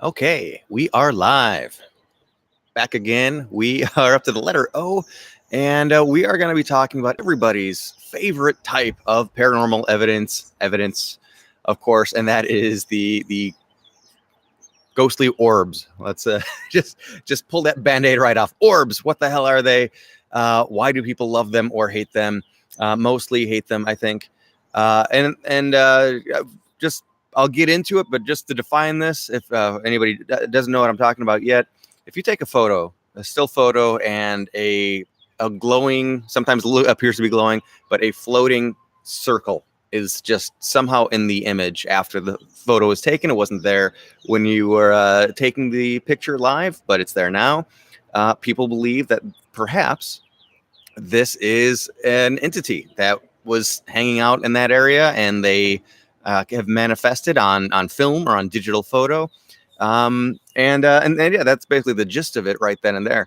Okay, we are live. Back again. We are up to the letter O, and we are going to be talking about everybody's favorite type of paranormal evidence, of course, and that is the ghostly orbs. Let's just pull that band-aid right off. Orbs, what the hell are they? Why do people love them or hate them? Mostly hate them, I think. And just I'll get into it, but just to define this, if anybody doesn't know what I'm talking about yet, if you take a photo, a still photo, and a glowing, sometimes appears to be glowing, but a floating circle is just somehow in the image after the photo was taken. It wasn't there when you were taking the picture live, but it's there now. People believe that perhaps this is an entity that was hanging out in that area, and they have manifested on film or on digital photo. And yeah, that's basically the gist of it right then and there.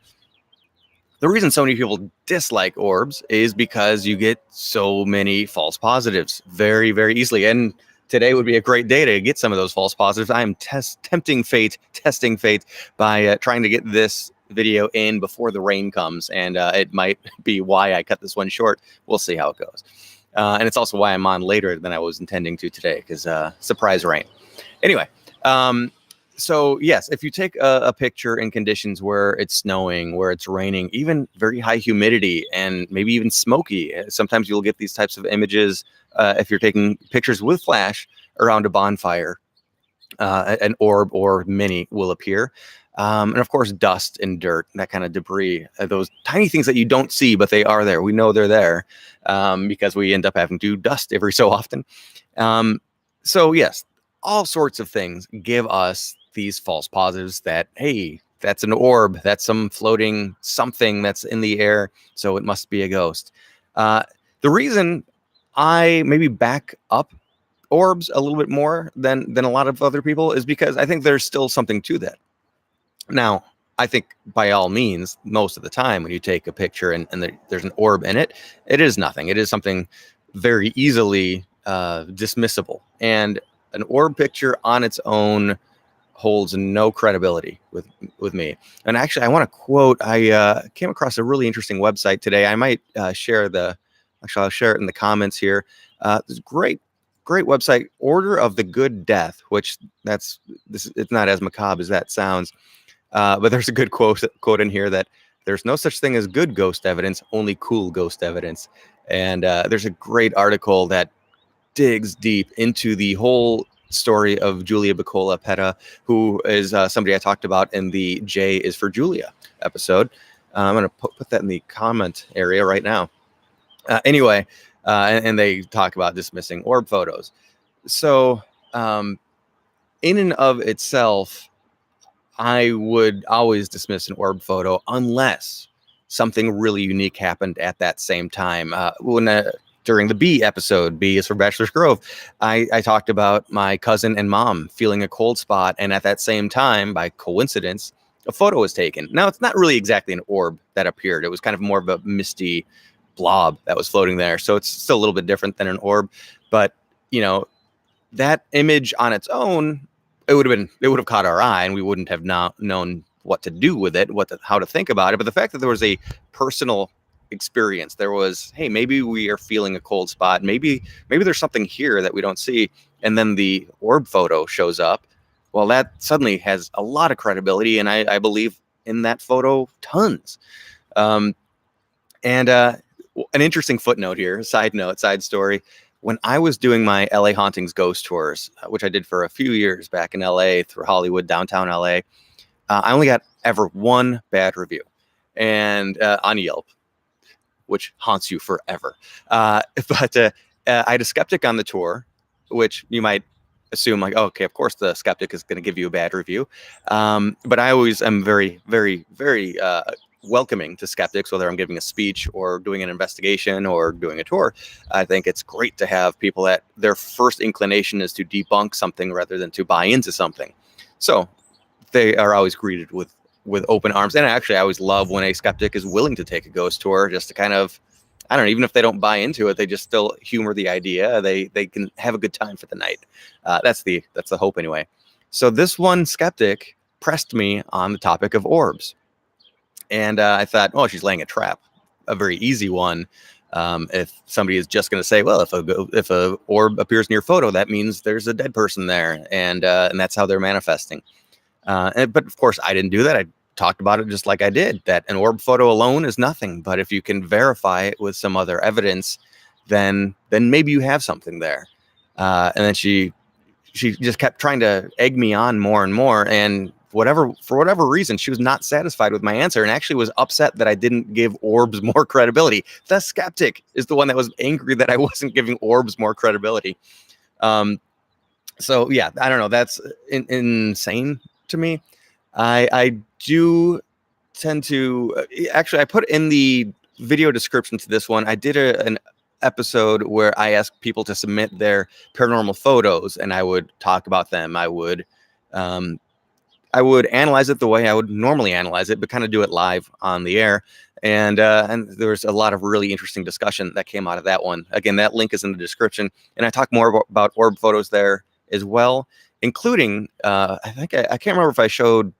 The reason so many people dislike orbs is because you get so many false positives very, very easily. And today would be a great day to get some of those false positives. I am testing fate by trying to get this video in before the rain comes. And it might be why I cut this one short. We'll see how it goes. And it's also why I'm on later than I was intending to today, because surprise rain. Anyway, so yes, if you take a picture in conditions where it's snowing, where it's raining, even very high humidity and maybe even smoky, sometimes you'll get these types of images if you're taking pictures with flash around a bonfire. An orb or many will appear. And of course, dust and dirt, that kind of debris, those tiny things that you don't see, but they are there. We know they're there because we end up having to dust every so often. So yes, all sorts of things give us these false positives that, hey, that's an orb, that's some floating something that's in the air, so it must be a ghost. The reason I maybe back up orbs a little bit more than a lot of other people is because I think there's still something to that. Now, I think by all means, most of the time when you take a picture and there's an orb in it, it is nothing. It is something very easily dismissible. And an orb picture on its own holds no credibility with me. And actually, I want to quote, I came across a really interesting website today. I might I'll share it in the comments here. This great website, Order of the Good Death, which it's not as macabre as that sounds. But there's a good quote in here that there's no such thing as good ghost evidence, only cool ghost evidence. And there's a great article that digs deep into the whole story of Julia Bacola Petta, who is somebody I talked about in the J is for Julia episode. I'm going to put that in the comment area right now. Anyway, and they talk about dismissing orb photos. So in and of itself, I would always dismiss an orb photo unless something really unique happened at that same time. During the B episode, B is for Bachelor's Grove, I talked about my cousin and mom feeling a cold spot, and at that same time, by coincidence, a photo was taken. Now, it's not really exactly an orb that appeared. It was kind of more of a misty blob that was floating there, so it's still a little bit different than an orb. But, that image on its own, it would have caught our eye, and we wouldn't have known what to do with it, how to think about it. But the fact that there was a personal experience, there was, hey, maybe we are feeling a cold spot, maybe there's something here that we don't see, and then the orb photo shows up. Well, that suddenly has a lot of credibility, and I believe in that photo tons. And an interesting footnote here, side story. When I was doing my LA Hauntings ghost tours, which I did for a few years back in LA through Hollywood, downtown LA, I only got ever one bad review, and on Yelp, which haunts you forever. But I had a skeptic on the tour, which you might assume like, oh, okay, of course the skeptic is going to give you a bad review. But I always am very, very, very welcoming to skeptics, whether I'm giving a speech or doing an investigation or doing a tour. I think it's great to have people that their first inclination is to debunk something rather than to buy into something. So they are always greeted with open arms. And actually, I always love when a skeptic is willing to take a ghost tour, just to kind of, I don't know, even if they don't buy into it, they just still humor the idea. They can have a good time for the night. That's the hope anyway. So this one skeptic pressed me on the topic of orbs. And I thought, oh, she's laying a trap, a very easy one. If somebody is just going to say, well, if a orb appears in your photo, that means there's a dead person there, and that's how they're manifesting. But of course, I didn't do that. I talked about it just like I did, that an orb photo alone is nothing. But if you can verify it with some other evidence, then maybe you have something there. And then she just kept trying to egg me on more and more. And for whatever reason, she was not satisfied with my answer and actually was upset that I didn't give orbs more credibility. The skeptic is the one that was angry that I wasn't giving orbs more credibility. So yeah, I don't know. That's insane to me. I do tend to actually, I put in the video description to this one, I did an episode where I asked people to submit their paranormal photos, and I would talk about them. I would analyze it the way I would normally analyze it, but kind of do it live on the air. And there was a lot of really interesting discussion that came out of that one. Again, that link is in the description, and I talk more about orb photos there as well, including I think I can't remember if I showed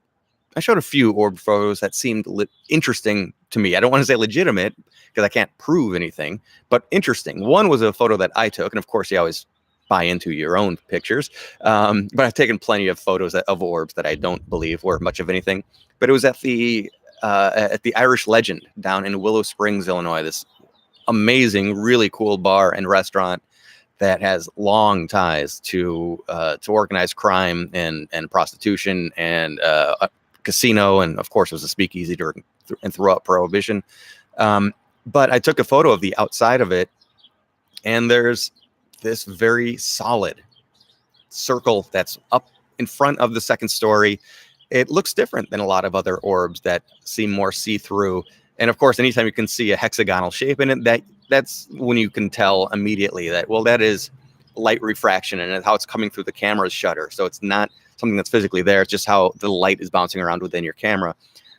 a few orb photos that seemed interesting to me. I don't want to say legitimate because I can't prove anything, but interesting. One was a photo that I took, and of course, you always buy into your own pictures. But I've taken plenty of photos of orbs that I don't believe were much of anything. But it was at the Irish Legend down in Willow Springs, Illinois. This amazing, really cool bar and restaurant that has long ties to organized crime and prostitution and a casino, and of course, it was a speakeasy during and throughout Prohibition. But I took a photo of the outside of it, and there's this very solid circle that's up in front of the second story. It looks different than a lot of other orbs that seem more see-through. And of course, anytime you can see a hexagonal shape in it, that's when you can tell immediately that, well, that is light refraction and how it's coming through the camera's shutter. So it's not something that's physically there. It's just how the light is bouncing around within your camera.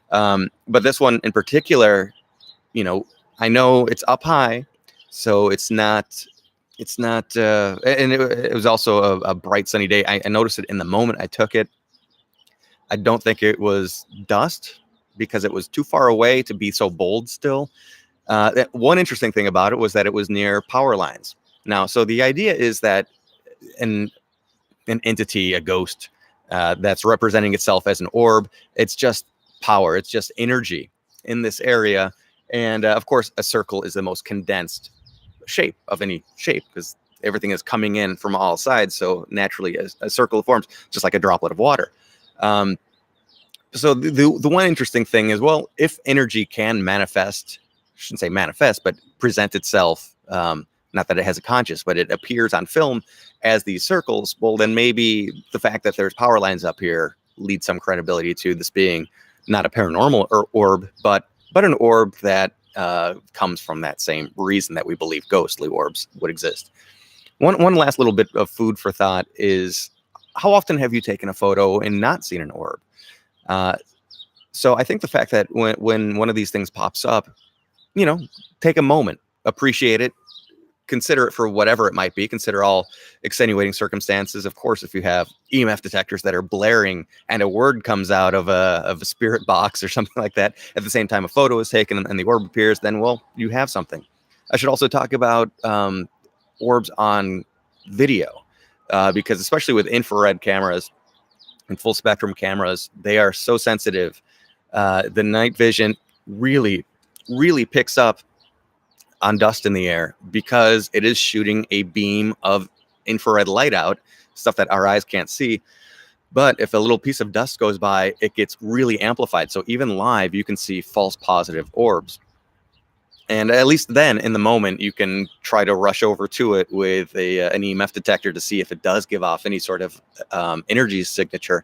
But this one in particular, I know it's up high, so it's not, and it was also a bright sunny day. I noticed it in the moment I took it. I don't think it was dust because it was too far away to be so bold still. One interesting thing about it was that it was near power lines. Now, so the idea is that an entity, a ghost, that's representing itself as an orb, it's just power, it's just energy in this area. And of course, a circle is the most condensed shape of any shape because everything is coming in from all sides. So naturally, a circle forms just like a droplet of water. So the one interesting thing is, well, if energy can manifest, I shouldn't say manifest, but present itself, not that it has a conscious, but it appears on film as these circles, well, then maybe the fact that there's power lines up here leads some credibility to this being not a paranormal orb, but an orb that comes from that same reason that we believe ghostly orbs would exist. One last little bit of food for thought is, how often have you taken a photo and not seen an orb? So I think the fact that when one of these things pops up, take a moment, appreciate it, consider it for whatever it might be, consider all extenuating circumstances. Of course, if you have EMF detectors that are blaring and a word comes out of a spirit box or something like that, at the same time a photo is taken and the orb appears, then, well, you have something. I should also talk about orbs on video, because especially with infrared cameras and full spectrum cameras, they are so sensitive. The night vision really, really picks up on dust in the air because it is shooting a beam of infrared light out, stuff that our eyes can't see. But if a little piece of dust goes by, it gets really amplified. So even live, you can see false positive orbs. And at least then, in the moment, you can try to rush over to it with an EMF detector to see if it does give off any sort of energy signature.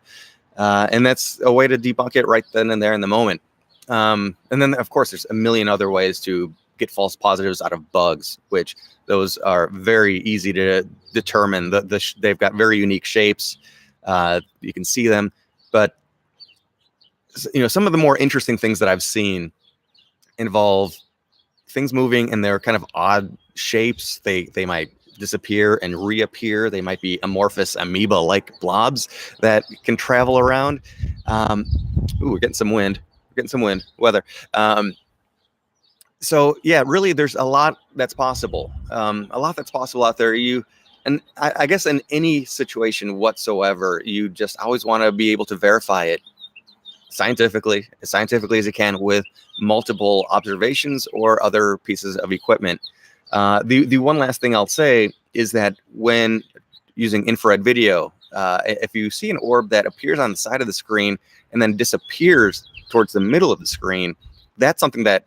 And that's a way to debunk it right then and there in the moment. And then, of course, there's a million other ways to get false positives out of bugs, which those are very easy to determine. They've got very unique shapes. You can see them. But, some of the more interesting things that I've seen involve things moving in their kind of odd shapes. They might disappear and reappear. They might be amorphous amoeba-like blobs that can travel around. We're getting some wind. Weather. So yeah, really, there's a lot that's possible. Out there. I guess in any situation whatsoever, you just always want to be able to verify it scientifically as you can with multiple observations or other pieces of equipment. The one last thing I'll say is that when using infrared video, if you see an orb that appears on the side of the screen and then disappears towards the middle of the screen, that's something that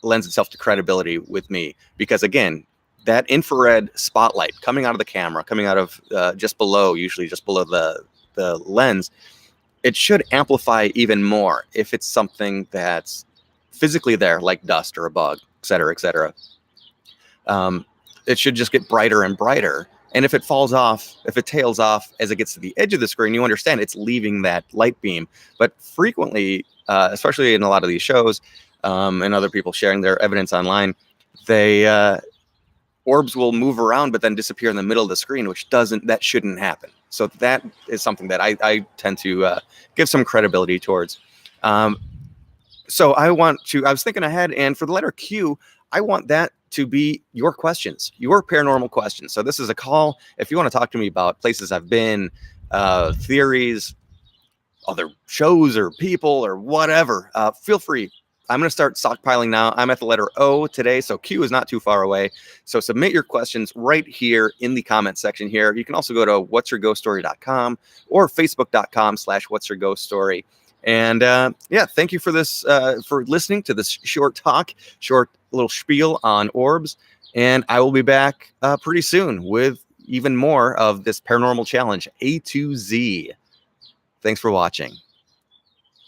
lends itself to credibility with me, because again, that infrared spotlight coming out of the camera, coming out of usually just below the lens, it should amplify even more if it's something that's physically there, like dust or a bug, et cetera, et cetera. It should just get brighter and brighter. And if it falls off, if it tails off as it gets to the edge of the screen, you understand it's leaving that light beam. But frequently, especially in a lot of these shows, and other people sharing their evidence online, orbs will move around but then disappear in the middle of the screen, that shouldn't happen. So that is something that I tend to give some credibility towards. So I was thinking ahead, and for the letter Q, I want that to be your questions, your paranormal questions. So this is a call. If you want to talk to me about places I've been, theories, other shows or people or whatever, feel free. I'm going to start stockpiling now. I'm at the letter O today, so Q is not too far away. So submit your questions right here in the comment section here. You can also go to whatsyourghoststory.com or facebook.com/whatsyourghoststory. And thank you for this, for listening to this short little spiel on orbs. And I will be back pretty soon with even more of this paranormal challenge, A to Z. Thanks for watching.